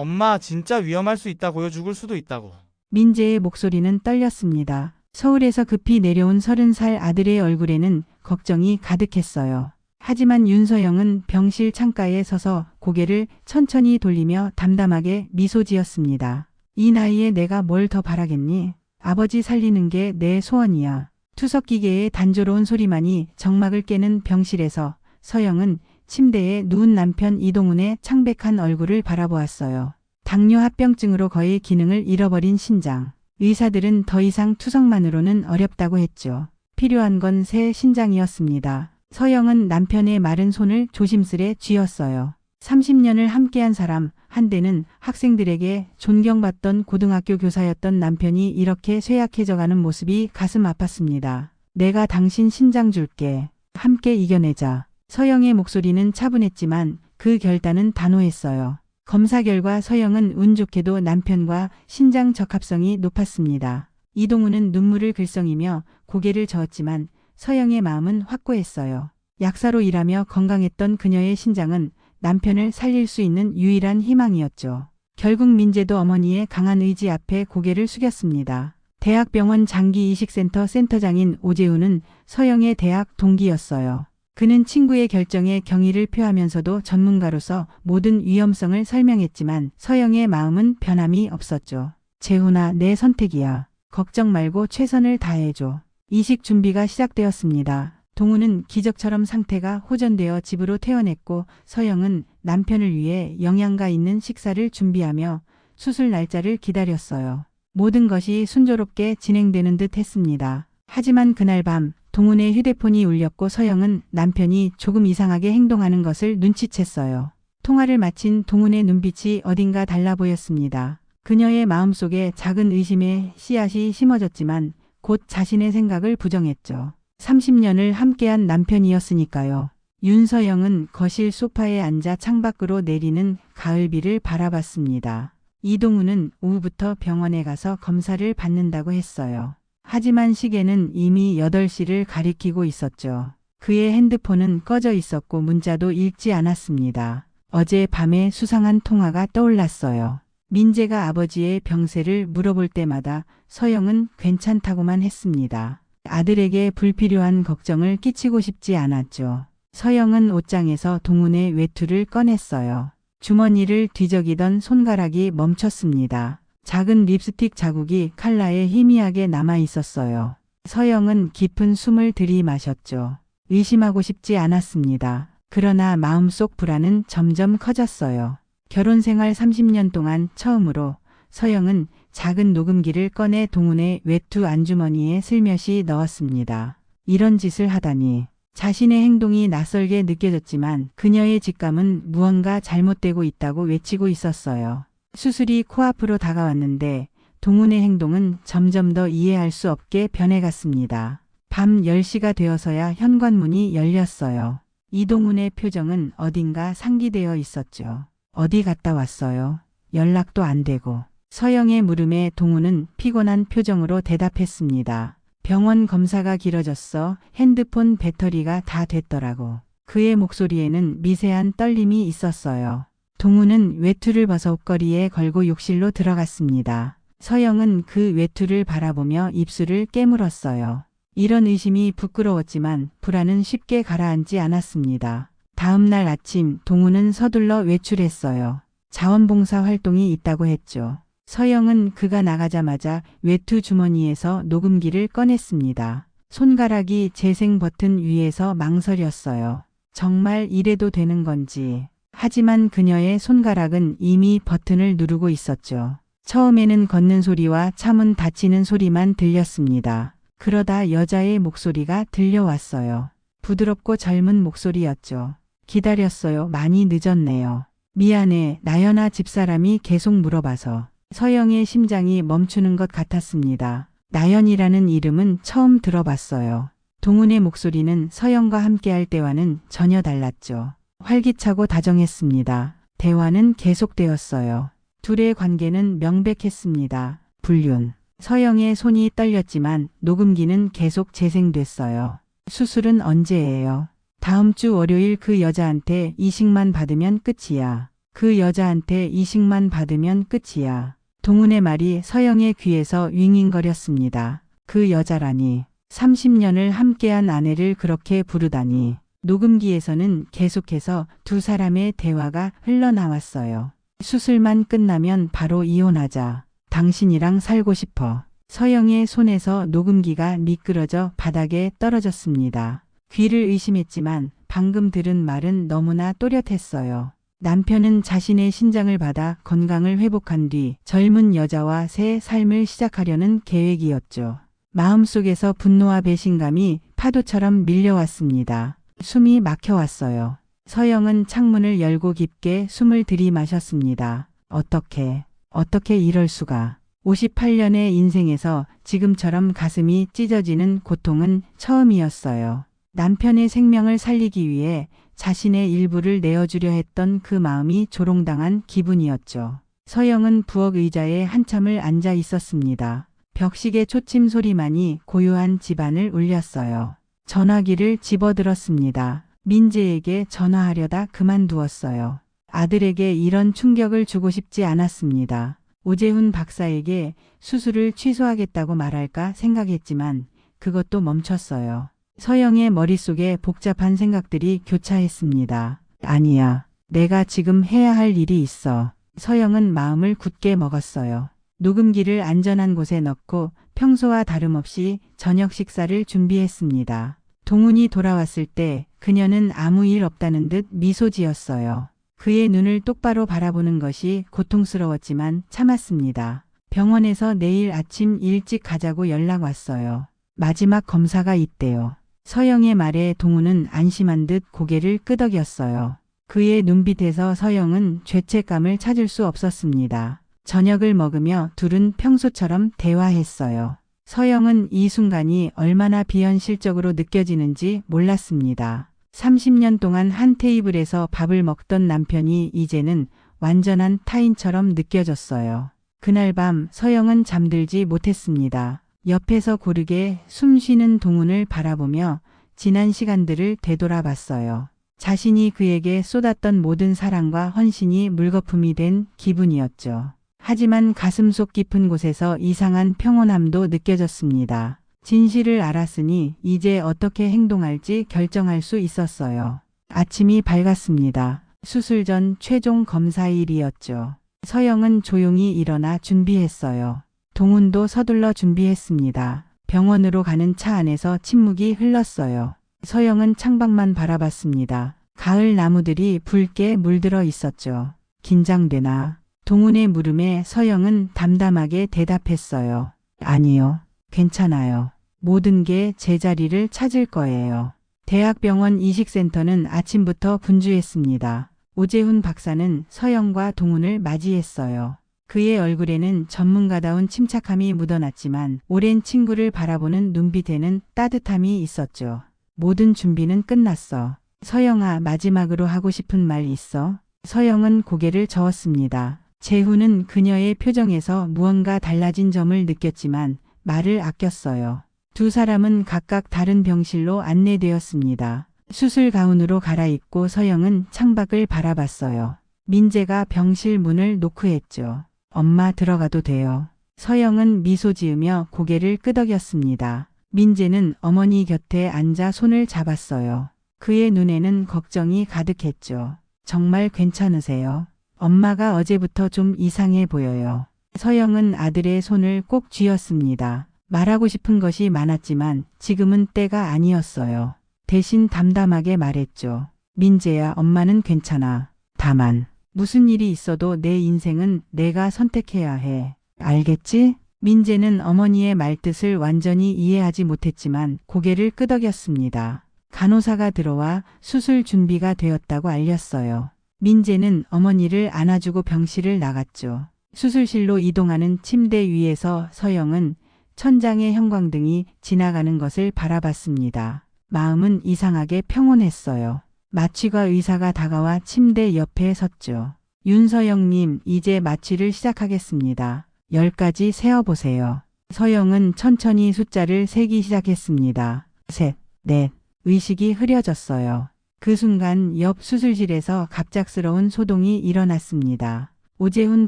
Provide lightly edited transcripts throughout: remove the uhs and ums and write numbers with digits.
엄마, 진짜 위험할 수 있다고요. 죽을 수도 있다고. 민재의 목소리는 떨렸습니다. 서울에서 급히 내려온 30살 아들의 얼굴에는 걱정이 가득했어요. 하지만 윤서영은 병실 창가에 서서 고개를 천천히 돌리며 담담하게 미소 지었습니다. 이 나이에 내가 뭘 더 바라겠니? 아버지 살리는 게 내 소원이야. 투석기계의 단조로운 소리만이 정막을 깨는 병실에서 서영은 침대에 누운 남편 이동훈의 창백한 얼굴을 바라보았어요. 당뇨 합병증으로 거의 기능을 잃어버린 신장. 의사들은 더 이상 투석만으로는 어렵다고 했죠. 필요한 건 새 신장이었습니다. 서영은 남편의 마른 손을 조심스레 쥐었어요. 30년을 함께한 사람, 한때는 학생들에게 존경받던 고등학교 교사였던 남편이 이렇게 쇠약해져가는 모습이 가슴 아팠습니다. 내가 당신 신장 줄게. 함께 이겨내자. 서영의 목소리는 차분했지만 그 결단은 단호했어요. 검사 결과 서영은 운 좋게도 남편과 신장 적합성이 높았습니다. 이동훈은 눈물을 글썽이며 고개를 저었지만 서영의 마음은 확고했어요. 약사로 일하며 건강했던 그녀의 신장은 남편을 살릴 수 있는 유일한 희망이었죠. 결국 민재도 어머니의 강한 의지 앞에 고개를 숙였습니다. 대학병원 장기이식센터 센터장인 오재훈은 서영의 대학 동기였어요. 그는 친구의 결정에 경의를 표하면서도 전문가로서 모든 위험성을 설명했지만 서영의 마음은 변함이 없었죠. 재훈아, 내 선택이야. 걱정 말고 최선을 다해줘. 이식 준비가 시작되었습니다. 동훈은 기적처럼 상태가 호전되어 집으로 퇴원했고 서영은 남편을 위해 영양가 있는 식사를 준비하며 수술 날짜를 기다렸어요. 모든 것이 순조롭게 진행되는 듯 했습니다. 하지만 그날 밤 동훈의 휴대폰이 울렸고 서영은 남편이 조금 이상하게 행동하는 것을 눈치챘어요. 통화를 마친 동훈의 눈빛이 어딘가 달라 보였습니다. 그녀의 마음속에 작은 의심의 씨앗이 심어졌지만 곧 자신의 생각을 부정했죠. 30년을 함께한 남편이었으니까요. 윤서영은 거실 소파에 앉아 창밖으로 내리는 가을비를 바라봤습니다. 이동훈은 오후부터 병원에 가서 검사를 받는다고 했어요. 하지만 시계는 이미 8시를 가리키고 있었죠. 그의 핸드폰은 꺼져 있었고 문자도 읽지 않았습니다. 어제 밤에 수상한 통화가 떠올랐어요. 민재가 아버지의 병세를 물어볼 때마다 서영은 괜찮다고만 했습니다. 아들에게 불필요한 걱정을 끼치고 싶지 않았죠. 서영은 옷장에서 동훈의 외투를 꺼냈어요. 주머니를 뒤적이던 손가락이 멈췄습니다. 작은 립스틱 자국이 칼라에 희미하게 남아 있었어요. 서영은 깊은 숨을 들이마셨죠. 의심하고 싶지 않았습니다. 그러나 마음속 불안은 점점 커졌어요. 결혼 생활 30년 동안 처음으로 서영은 작은 녹음기를 꺼내 동훈의 외투 안주머니에 슬며시 넣었습니다. 이런 짓을 하다니. 자신의 행동이 낯설게 느껴졌지만 그녀의 직감은 무언가 잘못되고 있다고 외치고 있었어요. 수술이 코앞으로 다가왔는데 동훈의 행동은 점점 더 이해할 수 없게 변해갔습니다. 밤 10시가 되어서야 현관문이 열렸어요. 이동훈의 표정은 어딘가 상기되어 있었죠. 어디 갔다 왔어요? 연락도 안 되고. 서영의 물음에 동훈은 피곤한 표정으로 대답했습니다. 병원 검사가 길어졌어. 핸드폰 배터리가 다 됐더라고. 그의 목소리에는 미세한 떨림이 있었어요. 동훈은 외투를 벗어 옷걸이에 걸고 욕실로 들어갔습니다. 서영은 그 외투를 바라보며 입술을 깨물었어요. 이런 의심이 부끄러웠지만 불안은 쉽게 가라앉지 않았습니다. 다음 날 아침 동훈은 서둘러 외출했어요. 자원봉사 활동이 있다고 했죠. 서영은 그가 나가자마자 외투 주머니에서 녹음기를 꺼냈습니다. 손가락이 재생 버튼 위에서 망설였어요. 정말 이래도 되는 건지. 하지만 그녀의 손가락은 이미 버튼을 누르고 있었죠. 처음에는 걷는 소리와 차문 닫히는 소리만 들렸습니다. 그러다 여자의 목소리가 들려왔어요. 부드럽고 젊은 목소리였죠. 기다렸어요. 많이 늦었네요. 미안해. 나연아 집사람이 계속 물어봐서. 서영의 심장이 멈추는 것 같았습니다. 나연이라는 이름은 처음 들어봤어요. 동훈의 목소리는 서영과 함께할 때와는 전혀 달랐죠. 활기차고 다정했습니다. 대화는 계속되었어요. 둘의 관계는 명백했습니다. 불륜. 서영의 손이 떨렸지만 녹음기는 계속 재생됐어요. 수술은 언제예요? 다음 주 월요일 그 여자한테 이식만 받으면 끝이야. 그 여자한테 이식만 받으면 끝이야. 동훈의 말이 서영의 귀에서 윙윙거렸습니다. 그 여자라니. 30년을 함께한 아내를 그렇게 부르다니. 녹음기에서는 계속해서 두 사람의 대화가 흘러나왔어요. 수술만 끝나면 바로 이혼하자. 당신이랑 살고 싶어. 서영의 손에서 녹음기가 미끄러져 바닥에 떨어졌습니다. 귀를 의심했지만 방금 들은 말은 너무나 또렷했어요. 남편은 자신의 신장을 받아 건강을 회복한 뒤 젊은 여자와 새 삶을 시작하려는 계획이었죠. 마음속에서 분노와 배신감이 파도처럼 밀려왔습니다. 숨이 막혀왔어요. 서영은 창문을 열고 깊게 숨을 들이마셨습니다. 어떻게 이럴 수가. 58년의 인생에서 지금처럼 가슴이 찢어지는 고통은 처음이었어요. 남편의 생명을 살리기 위해 자신의 일부를 내어주려 했던 그 마음이 조롱당한 기분이었죠. 서영은 부엌 의자에 한참을 앉아 있었습니다. 벽시계 초침 소리만이 고요한 집안을 울렸어요. 전화기를 집어들었습니다. 민재에게 전화하려다 그만두었어요. 아들에게 이런 충격을 주고 싶지 않았습니다. 오재훈 박사에게 수술을 취소하겠다고 말할까 생각했지만 그것도 멈췄어요. 서영의 머릿속에 복잡한 생각들이 교차했습니다. 아니야. 내가 지금 해야 할 일이 있어. 서영은 마음을 굳게 먹었어요. 녹음기를 안전한 곳에 넣고 평소와 다름없이 저녁 식사를 준비했습니다. 동훈이 돌아왔을 때 그녀는 아무 일 없다는 듯 미소 지었어요. 그의 눈을 똑바로 바라보는 것이 고통스러웠지만 참았습니다. 병원에서 내일 아침 일찍 가자고 연락 왔어요. 마지막 검사가 있대요. 서영의 말에 동훈은 안심한 듯 고개를 끄덕였어요. 그의 눈빛에서 서영은 죄책감을 찾을 수 없었습니다. 저녁을 먹으며 둘은 평소처럼 대화했어요. 서영은 이 순간이 얼마나 비현실적으로 느껴지는지 몰랐습니다. 30년 동안 한 테이블에서 밥을 먹던 남편이 이제는 완전한 타인처럼 느껴졌어요. 그날 밤 서영은 잠들지 못했습니다. 옆에서 고르게 숨 쉬는 동훈을 바라보며 지난 시간들을 되돌아봤어요. 자신이 그에게 쏟았던 모든 사랑과 헌신이 물거품이 된 기분이었죠. 하지만 가슴속 깊은 곳에서 이상한 평온함도 느껴졌습니다. 진실을 알았으니 이제 어떻게 행동할지 결정할 수 있었어요. 아침이 밝았습니다. 수술 전 최종 검사일이었죠. 서영은 조용히 일어나 준비했어요. 동훈도 서둘러 준비했습니다. 병원으로 가는 차 안에서 침묵이 흘렀어요. 서영은 창밖만 바라봤습니다. 가을 나무들이 붉게 물들어 있었죠. 긴장되나? 동훈의 물음에 서영은 담담하게 대답했어요. 아니요. 괜찮아요. 모든 게 제자리를 찾을 거예요. 대학병원 이식센터는 아침부터 분주했습니다. 오재훈 박사는 서영과 동훈을 맞이했어요. 그의 얼굴에는 전문가다운 침착함이 묻어났지만 오랜 친구를 바라보는 눈빛에는 따뜻함이 있었죠. 모든 준비는 끝났어. 서영아, 마지막으로 하고 싶은 말 있어? 서영은 고개를 저었습니다. 재훈은 그녀의 표정에서 무언가 달라진 점을 느꼈지만 말을 아꼈어요. 두 사람은 각각 다른 병실로 안내되었습니다. 수술 가운으로 갈아입고 서영은 창밖을 바라봤어요. 민재가 병실 문을 노크했죠. 엄마 들어가도 돼요. 서영은 미소 지으며 고개를 끄덕였습니다. 민재는 어머니 곁에 앉아 손을 잡았어요. 그의 눈에는 걱정이 가득했죠. 정말 괜찮으세요? 엄마가 어제부터 좀 이상해 보여요. 서영은 아들의 손을 꼭 쥐었습니다. 말하고 싶은 것이 많았지만 지금은 때가 아니었어요. 대신 담담하게 말했죠. 민재야, 엄마는 괜찮아. 다만 무슨 일이 있어도 내 인생은 내가 선택해야 해. 알겠지? 민재는 어머니의 말뜻을 완전히 이해하지 못했지만 고개를 끄덕였습니다. 간호사가 들어와 수술 준비가 되었다고 알렸어요. 민재는 어머니를 안아주고 병실을 나갔죠. 수술실로 이동하는 침대 위에서 서영은 천장의 형광등이 지나가는 것을 바라봤습니다. 마음은 이상하게 평온했어요. 마취과 의사가 다가와 침대 옆에 섰죠. 윤서영님, 이제 마취를 시작하겠습니다. 10까지 세어보세요. 서영은 천천히 숫자를 세기 시작했습니다. 셋, 넷. 의식이 흐려졌어요. 그 순간 옆 수술실에서 갑작스러운 소동이 일어났습니다. 오재훈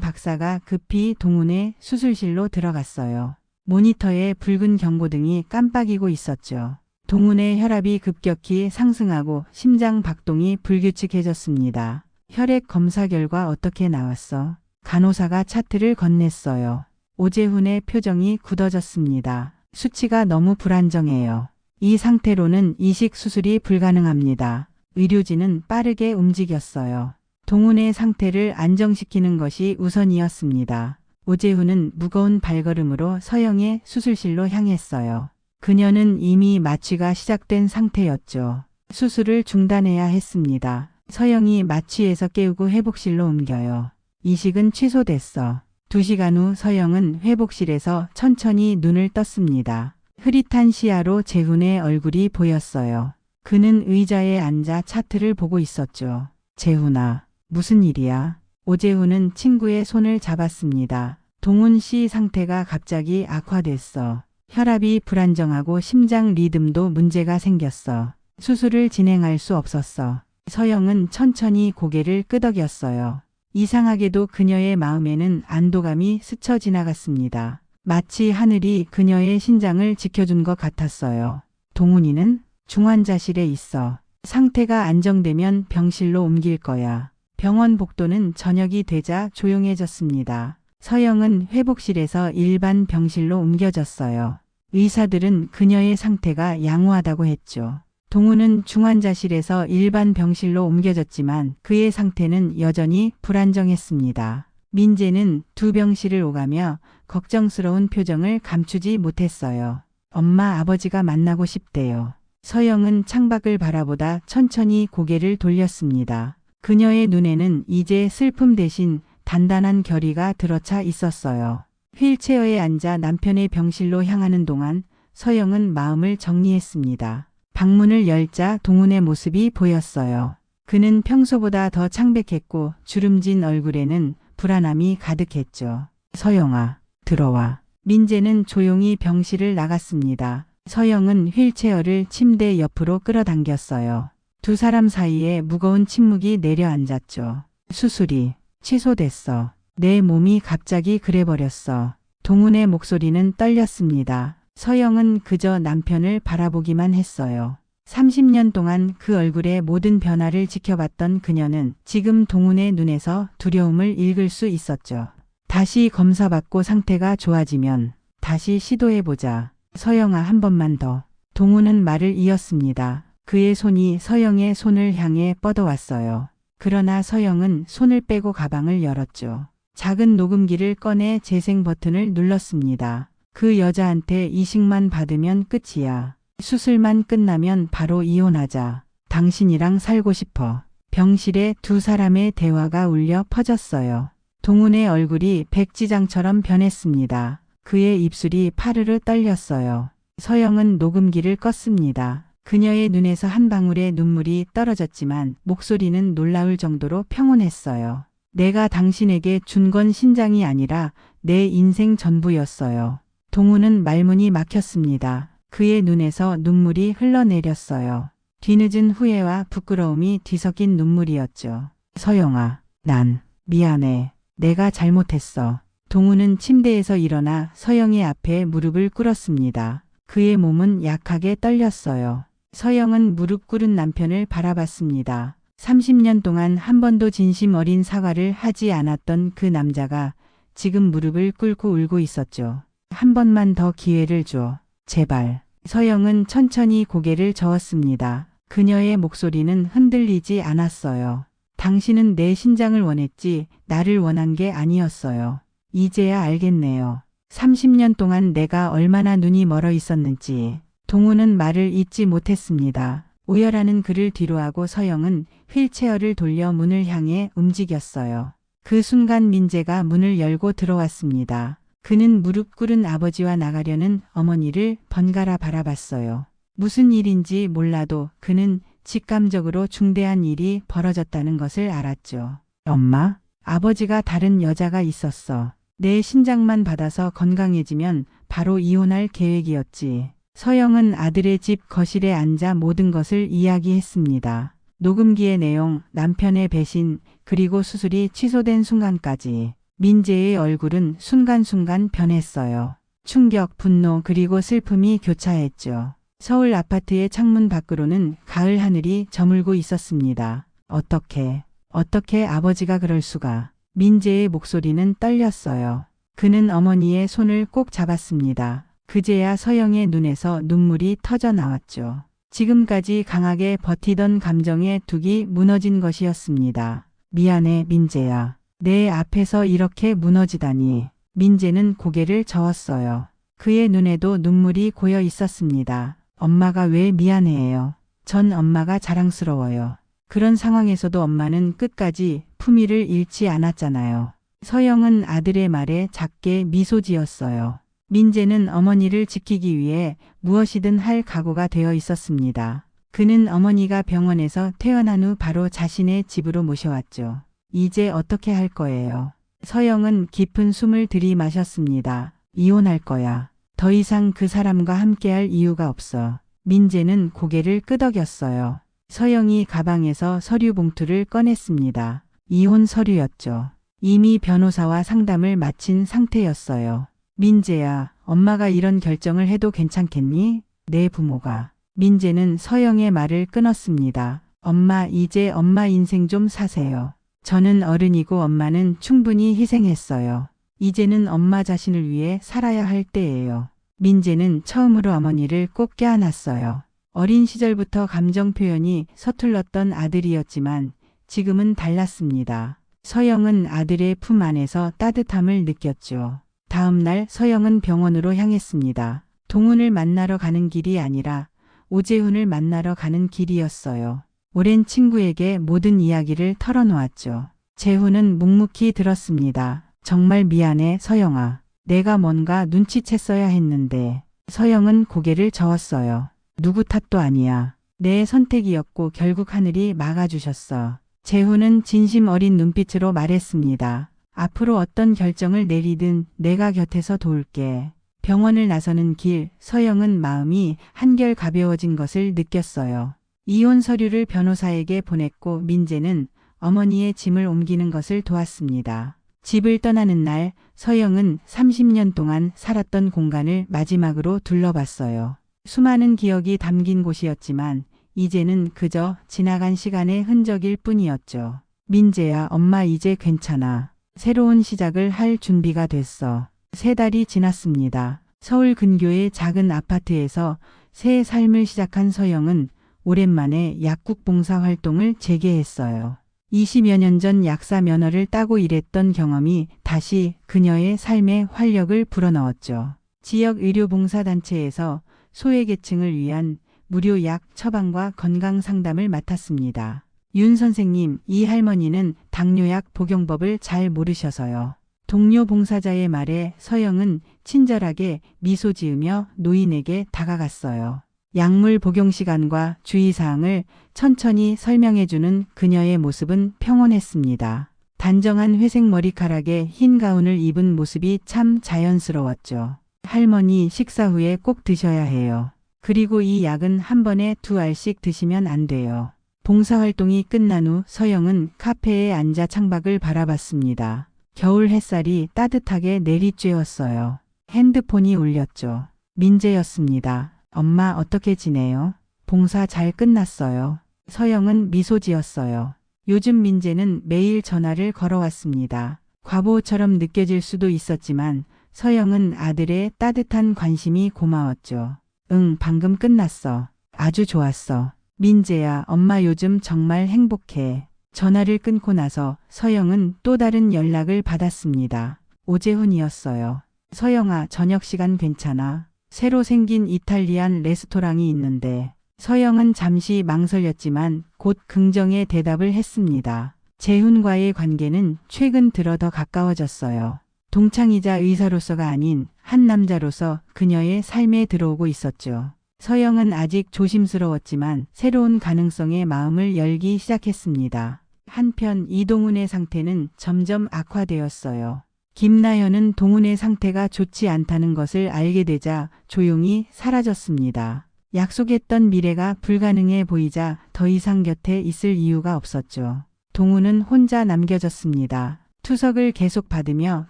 박사가 급히 동훈의 수술실로 들어갔어요. 모니터에 붉은 경고등이 깜빡이고 있었죠. 동훈의 혈압이 급격히 상승하고 심장 박동이 불규칙해졌습니다. 혈액 검사 결과 어떻게 나왔어? 간호사가 차트를 건넸어요. 오재훈의 표정이 굳어졌습니다. 수치가 너무 불안정해요. 이 상태로는 이식 수술이 불가능합니다. 의료진은 빠르게 움직였어요. 동훈의 상태를 안정시키는 것이 우선이었습니다. 오재훈은 무거운 발걸음으로 서영의 수술실로 향했어요. 그녀는 이미 마취가 시작된 상태였죠. 수술을 중단해야 했습니다. 서영이 마취에서 깨우고 회복실로 옮겨요. 이식은 취소됐어. 2시간 후 서영은 회복실에서 천천히 눈을 떴습니다. 흐릿한 시야로 재훈의 얼굴이 보였어요. 그는 의자에 앉아 차트를 보고 있었죠. 재훈아, 무슨 일이야? 오재훈은 친구의 손을 잡았습니다. 동훈 씨 상태가 갑자기 악화됐어. 혈압이 불안정하고 심장 리듬도 문제가 생겼어. 수술을 진행할 수 없었어. 서영은 천천히 고개를 끄덕였어요. 이상하게도 그녀의 마음에는 안도감이 스쳐 지나갔습니다. 마치 하늘이 그녀의 신장을 지켜준 것 같았어요. 동훈이는 중환자실에 있어. 상태가 안정되면 병실로 옮길 거야. 병원 복도는 저녁이 되자 조용해졌습니다. 서영은 회복실에서 일반 병실로 옮겨졌어요. 의사들은 그녀의 상태가 양호하다고 했죠. 동훈은 중환자실에서 일반 병실로 옮겨졌지만 그의 상태는 여전히 불안정했습니다. 민재는 두 병실을 오가며 걱정스러운 표정을 감추지 못했어요. 엄마 아버지가 만나고 싶대요. 서영은 창밖을 바라보다 천천히 고개를 돌렸습니다. 그녀의 눈에는 이제 슬픔 대신 단단한 결의가 들어차 있었어요. 휠체어에 앉아 남편의 병실로 향하는 동안 서영은 마음을 정리했습니다. 방문을 열자 동훈의 모습이 보였어요. 그는 평소보다 더 창백했고 주름진 얼굴에는 불안함이 가득했죠. 서영아, 들어와. 민재는 조용히 병실을 나갔습니다. 서영은 휠체어를 침대 옆으로 끌어당겼어요. 두 사람 사이에 무거운 침묵이 내려앉았죠. 수술이 취소됐어. 내 몸이 갑자기 그래버렸어. 동훈의 목소리는 떨렸습니다. 서영은 그저 남편을 바라보기만 했어요. 30년 동안 그 얼굴의 모든 변화를 지켜봤던 그녀는 지금 동훈의 눈에서 두려움을 읽을 수 있었죠. 다시 검사받고 상태가 좋아지면 다시 시도해보자. 서영아, 한 번만 더. 동훈은 말을 이었습니다. 그의 손이 서영의 손을 향해 뻗어왔어요. 그러나 서영은 손을 빼고 가방을 열었죠. 작은 녹음기를 꺼내 재생 버튼을 눌렀습니다. 그 여자한테 이식만 받으면 끝이야. 수술만 끝나면 바로 이혼하자. 당신이랑 살고 싶어. 병실에 두 사람의 대화가 울려 퍼졌어요. 동훈의 얼굴이 백지장처럼 변했습니다. 그의 입술이 파르르 떨렸어요. 서영은 녹음기를 껐습니다. 그녀의 눈에서 한 방울의 눈물이 떨어졌지만 목소리는 놀라울 정도로 평온했어요. 내가 당신에게 준 건 신장이 아니라 내 인생 전부였어요. 동훈은 말문이 막혔습니다. 그의 눈에서 눈물이 흘러내렸어요. 뒤늦은 후회와 부끄러움이 뒤섞인 눈물이었죠. 서영아, 난 미안해. 내가 잘못했어. 동훈은 침대에서 일어나 서영의 앞에 무릎을 꿇었습니다. 그의 몸은 약하게 떨렸어요. 서영은 무릎 꿇은 남편을 바라봤습니다. 30년 동안 한 번도 진심 어린 사과를 하지 않았던 그 남자가 지금 무릎을 꿇고 울고 있었죠. 한 번만 더 기회를 줘. 제발. 서영은 천천히 고개를 저었습니다. 그녀의 목소리는 흔들리지 않았어요. 당신은 내 신장을 원했지 나를 원한 게 아니었어요. 이제야 알겠네요. 30년 동안 내가 얼마나 눈이 멀어 있었는지. 동훈은 말을 잇지 못했습니다. 오열하는 그를 뒤로하고 서영은 휠체어를 돌려 문을 향해 움직였어요. 그 순간 민재가 문을 열고 들어왔습니다. 그는 무릎 꿇은 아버지와 나가려는 어머니를 번갈아 바라봤어요. 무슨 일인지 몰라도 그는 직감적으로 중대한 일이 벌어졌다는 것을 알았죠. 엄마, 아버지가 다른 여자가 있었어. 내 신장만 받아서 건강해지면 바로 이혼할 계획이었지. 서영은 아들의 집 거실에 앉아 모든 것을 이야기했습니다. 녹음기의 내용, 남편의 배신, 그리고 수술이 취소된 순간까지 민재의 얼굴은 순간순간 변했어요. 충격, 분노, 그리고 슬픔이 교차했죠. 서울 아파트의 창문 밖으로는 가을 하늘이 저물고 있었습니다. 어떻게 아버지가 그럴 수가. 민재의 목소리는 떨렸어요. 그는 어머니의 손을 꼭 잡았습니다. 그제야 서영의 눈에서 눈물이 터져 나왔죠. 지금까지 강하게 버티던 감정의 둑이 무너진 것이었습니다. 미안해, 민재야. 내 앞에서 이렇게 무너지다니. 민재는 고개를 저었어요. 그의 눈에도 눈물이 고여 있었습니다. 엄마가 왜 미안해해요? 전 엄마가 자랑스러워요. 그런 상황에서도 엄마는 끝까지 품위를 잃지 않았잖아요. 서영은 아들의 말에 작게 미소 지었어요. 민재는 어머니를 지키기 위해 무엇이든 할 각오가 되어 있었습니다. 그는 어머니가 병원에서 퇴원한 후 바로 자신의 집으로 모셔왔죠. 이제 어떻게 할 거예요? 서영은 깊은 숨을 들이마셨습니다. 이혼할 거야. 더 이상 그 사람과 함께할 이유가 없어. 민재는 고개를 끄덕였어요. 서영이 가방에서 서류 봉투를 꺼냈습니다. 이혼 서류였죠. 이미 변호사와 상담을 마친 상태였어요. 민재야, 엄마가 이런 결정을 해도 괜찮겠니? 내 부모가. 민재는 서영의 말을 끊었습니다. 엄마, 이제 엄마 인생 좀 사세요. 저는 어른이고 엄마는 충분히 희생했어요. 이제는 엄마 자신을 위해 살아야 할 때예요. 민재는 처음으로 어머니를 꼭 껴안았어요. 어린 시절부터 감정 표현이 서툴렀던 아들이었지만 지금은 달랐습니다. 서영은 아들의 품 안에서 따뜻함을 느꼈죠. 다음 날 서영은 병원으로 향했습니다. 동훈을 만나러 가는 길이 아니라 오재훈을 만나러 가는 길이었어요. 오랜 친구에게 모든 이야기를 털어놓았죠. 재훈은 묵묵히 들었습니다. 정말 미안해, 서영아. 내가 뭔가 눈치챘어야 했는데. 서영은 고개를 저었어요. 누구 탓도 아니야. 내 선택이었고 결국 하늘이 막아주셨어. 재훈은 진심 어린 눈빛으로 말했습니다. 앞으로 어떤 결정을 내리든 내가 곁에서 도울게. 병원을 나서는 길, 서영은 마음이 한결 가벼워진 것을 느꼈어요. 이혼 서류를 변호사에게 보냈고 민재는 어머니의 짐을 옮기는 것을 도왔습니다. 집을 떠나는 날 서영은 30년 동안 살았던 공간을 마지막으로 둘러봤어요. 수많은 기억이 담긴 곳이었지만 이제는 그저 지나간 시간의 흔적일 뿐이었죠. 민재야, 엄마 이제 괜찮아. 새로운 시작을 할 준비가 됐어. 3달이 지났습니다. 서울 근교의 작은 아파트에서 새 삶을 시작한 서영은 오랜만에 약국 봉사 활동을 재개했어요. 20여 년 전 약사 면허를 따고 일했던 경험이 다시 그녀의 삶에 활력을 불어넣었죠. 지역 의료봉사단체에서 소외계층을 위한 무료 약 처방과 건강 상담을 맡았습니다. 윤 선생님, 이 할머니는 당뇨약 복용법을 잘 모르셔서요. 동료 봉사자의 말에 서영은 친절하게 미소 지으며 노인에게 다가갔어요. 약물 복용 시간과 주의사항을 천천히 설명해주는 그녀의 모습은 평온했습니다. 단정한 회색 머리카락에 흰 가운을 입은 모습이 참 자연스러웠죠. 할머니, 식사 후에 꼭 드셔야 해요. 그리고 이 약은 한 번에 2알씩 드시면 안 돼요. 봉사활동이 끝난 후 서영은 카페에 앉아 창밖을 바라봤습니다. 겨울 햇살이 따뜻하게 내리쬐었어요. 핸드폰이 울렸죠. 민재였습니다. 엄마, 어떻게 지내요? 봉사 잘 끝났어요. 서영은 미소 지었어요. 요즘 민재는 매일 전화를 걸어왔습니다. 과보처럼 느껴질 수도 있었지만 서영은 아들의 따뜻한 관심이 고마웠죠. 응, 방금 끝났어. 아주 좋았어. 민재야, 엄마 요즘 정말 행복해. 전화를 끊고 나서 서영은 또 다른 연락을 받았습니다. 오재훈이었어요. 서영아, 저녁 시간 괜찮아? 새로 생긴 이탈리안 레스토랑이 있는데. 서영은 잠시 망설였지만 곧 긍정의 대답을 했습니다. 재훈과의 관계는 최근 들어 더 가까워졌어요. 동창이자 의사로서가 아닌 한 남자로서 그녀의 삶에 들어오고 있었죠. 서영은 아직 조심스러웠지만 새로운 가능성에 마음을 열기 시작했습니다. 한편 이동훈의 상태는 점점 악화되었어요. 김나연은 동훈의 상태가 좋지 않다는 것을 알게 되자 조용히 사라졌습니다. 약속했던 미래가 불가능해 보이자 더 이상 곁에 있을 이유가 없었죠. 동우는 혼자 남겨졌습니다. 투석을 계속 받으며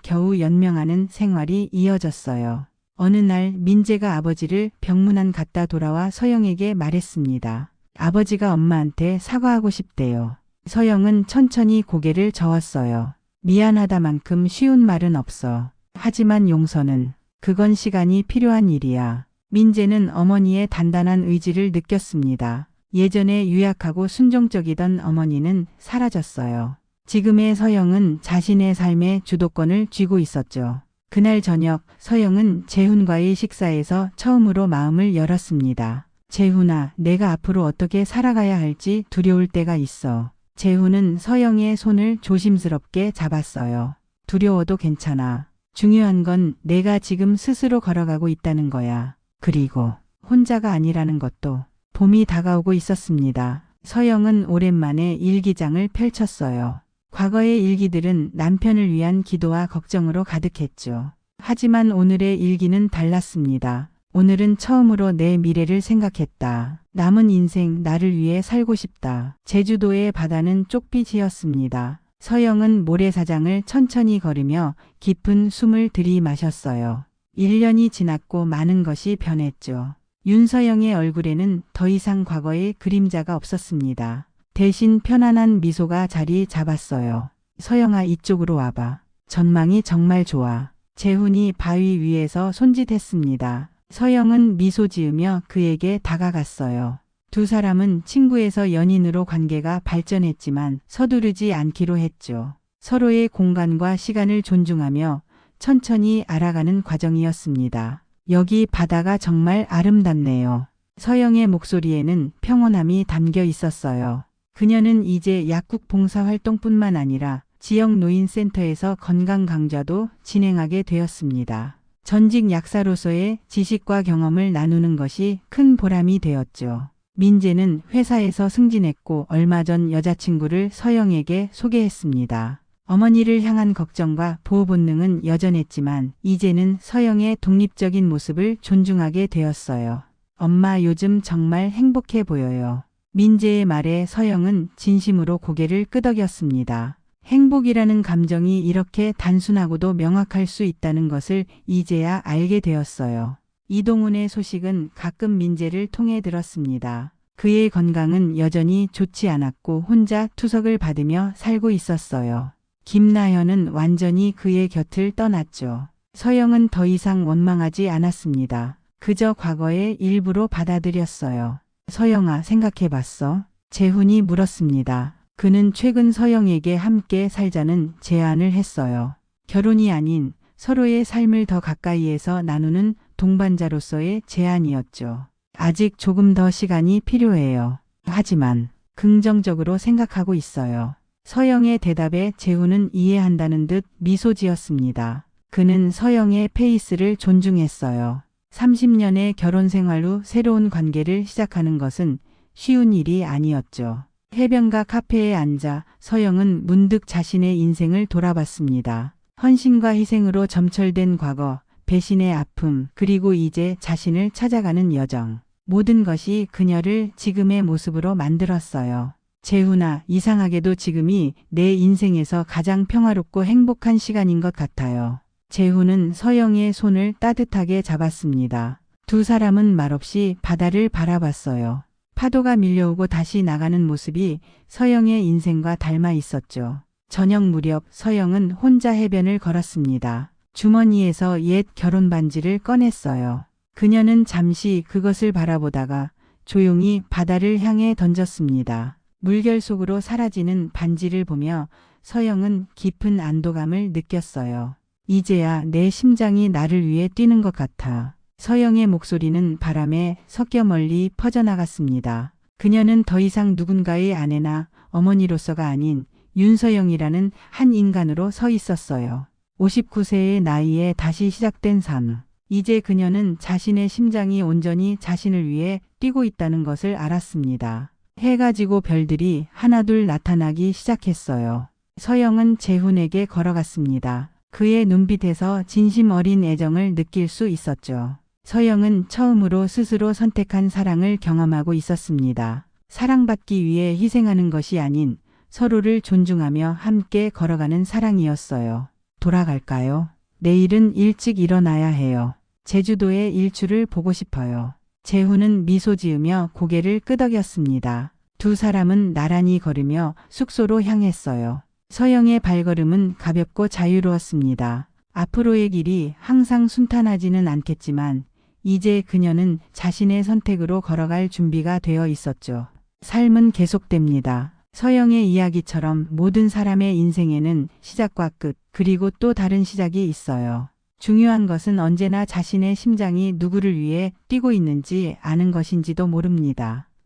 겨우 연명하는 생활이 이어졌어요. 어느 날 민재가 아버지를 병문안 갔다 돌아와 서영에게 말했습니다. 아버지가 엄마한테 사과하고 싶대요. 서영은 천천히 고개를 저었어요. 미안하다만큼 쉬운 말은 없어. 하지만 용서는 그건 시간이 필요한 일이야. 민재는 어머니의 단단한 의지를 느꼈습니다. 예전에 유약하고 순종적이던 어머니는 사라졌어요. 지금의 서영은 자신의 삶의 주도권을 쥐고 있었죠. 그날 저녁 서영은 재훈과의 식사에서 처음으로 마음을 열었습니다. 재훈아, 내가 앞으로 어떻게 살아가야 할지 두려울 때가 있어. 재훈은 서영의 손을 조심스럽게 잡았어요. 두려워도 괜찮아. 중요한 건 내가 지금 스스로 걸어가고 있다는 거야. 그리고 혼자가 아니라는 것도. 봄이 다가오고 있었습니다. 서영은 오랜만에 일기장을 펼쳤어요. 과거의 일기들은 남편을 위한 기도와 걱정으로 가득했죠. 하지만 오늘의 일기는 달랐습니다. 오늘은 처음으로 내 미래를 생각했다. 남은 인생 나를 위해 살고 싶다. 제주도의 바다는 쪽빛이었습니다. 서영은 모래사장을 천천히 걸으며 깊은 숨을 들이마셨어요. 1년이 지났고 많은 것이 변했죠. 윤서영의 얼굴에는 더 이상 과거의 그림자가 없었습니다. 대신 편안한 미소가 자리 잡았어요. 서영아, 이쪽으로 와봐. 전망이 정말 좋아. 재훈이 바위 위에서 손짓했습니다. 서영은 미소 지으며 그에게 다가갔어요. 두 사람은 친구에서 연인으로 관계가 발전했지만 서두르지 않기로 했죠. 서로의 공간과 시간을 존중하며 천천히 알아가는 과정이었습니다. 여기 바다가 정말 아름답네요. 서영의 목소리에는 평온함이 담겨 있었어요. 그녀는 이제 약국 봉사활동뿐만 아니라 지역 노인센터에서 건강 강좌도 진행하게 되었습니다. 전직 약사로서의 지식과 경험을 나누는 것이 큰 보람이 되었죠. 민재는 회사에서 승진했고 얼마 전 여자친구를 서영에게 소개했습니다. 어머니를 향한 걱정과 보호 본능은 여전했지만 이제는 서영의 독립적인 모습을 존중하게 되었어요. 엄마, 요즘 정말 행복해 보여요. 민재의 말에 서영은 진심으로 고개를 끄덕였습니다. 행복이라는 감정이 이렇게 단순하고도 명확할 수 있다는 것을 이제야 알게 되었어요. 이동훈의 소식은 가끔 민재를 통해 들었습니다. 그의 건강은 여전히 좋지 않았고 혼자 투석을 받으며 살고 있었어요. 김나현은 완전히 그의 곁을 떠났죠. 서영은 더 이상 원망하지 않았습니다. 그저 과거의 일부로 받아들였어요. 서영아, 생각해봤어? 재훈이 물었습니다. 그는 최근 서영에게 함께 살자는 제안을 했어요. 결혼이 아닌 서로의 삶을 더 가까이에서 나누는 동반자로서의 제안이었죠. 아직 조금 더 시간이 필요해요. 하지만 긍정적으로 생각하고 있어요. 서영의 대답에 재훈은 이해한다는 듯 미소 지었습니다. 그는 서영의 페이스를 존중했어요. 30년의 결혼 생활 후 새로운 관계를 시작하는 것은 쉬운 일이 아니었죠. 해변가 카페에 앉아 서영은 문득 자신의 인생을 돌아봤습니다. 헌신과 희생으로 점철된 과거, 배신의 아픔, 그리고 이제 자신을 찾아가는 여정. 모든 것이 그녀를 지금의 모습으로 만들었어요. 재훈아, 이상하게도 지금이 내 인생에서 가장 평화롭고 행복한 시간인 것 같아요. 재훈은 서영의 손을 따뜻하게 잡았습니다. 두 사람은 말없이 바다를 바라봤어요. 파도가 밀려오고 다시 나가는 모습이 서영의 인생과 닮아 있었죠. 저녁 무렵 서영은 혼자 해변을 걸었습니다. 주머니에서 옛 결혼 반지를 꺼냈어요. 그녀는 잠시 그것을 바라보다가 조용히 바다를 향해 던졌습니다. 물결 속으로 사라지는 반지를 보며 서영은 깊은 안도감을 느꼈어요. 이제야 내 심장이 나를 위해 뛰는 것 같아. 서영의 목소리는 바람에 섞여 멀리 퍼져나갔습니다. 그녀는 더 이상 누군가의 아내나 어머니로서가 아닌 윤서영이라는 한 인간으로 서 있었어요. 59세의 나이에 다시 시작된 삶. 이제 그녀는 자신의 심장이 온전히 자신을 위해 뛰고 있다는 것을 알았습니다. 해가 지고 별들이 하나둘 나타나기 시작했어요. 서영은 재훈에게 걸어갔습니다. 그의 눈빛에서 진심 어린 애정을 느낄 수 있었죠. 서영은 처음으로 스스로 선택한 사랑을 경험하고 있었습니다. 사랑받기 위해 희생하는 것이 아닌 서로를 존중하며 함께 걸어가는 사랑이었어요. 돌아갈까요? 내일은 일찍 일어나야 해요. 제주도의 일출을 보고 싶어요. 재훈은 미소 지으며 고개를 끄덕였습니다. 두 사람은 나란히 걸으며 숙소로 향했어요. 서영의 발걸음은 가볍고 자유로웠습니다. 앞으로의 길이 항상 순탄하지는 않겠지만 이제 그녀는 자신의 선택으로 걸어갈 준비가 되어 있었죠. 삶은 계속됩니다. 서영의 이야기처럼 모든 사람의 인생에는 시작과 끝, 그리고 또 다른 시작이 있어요. 중요한 것은 언제나 자신의 심장이 누구를 위해 뛰고 있는지 아는 것인지도 모릅니다.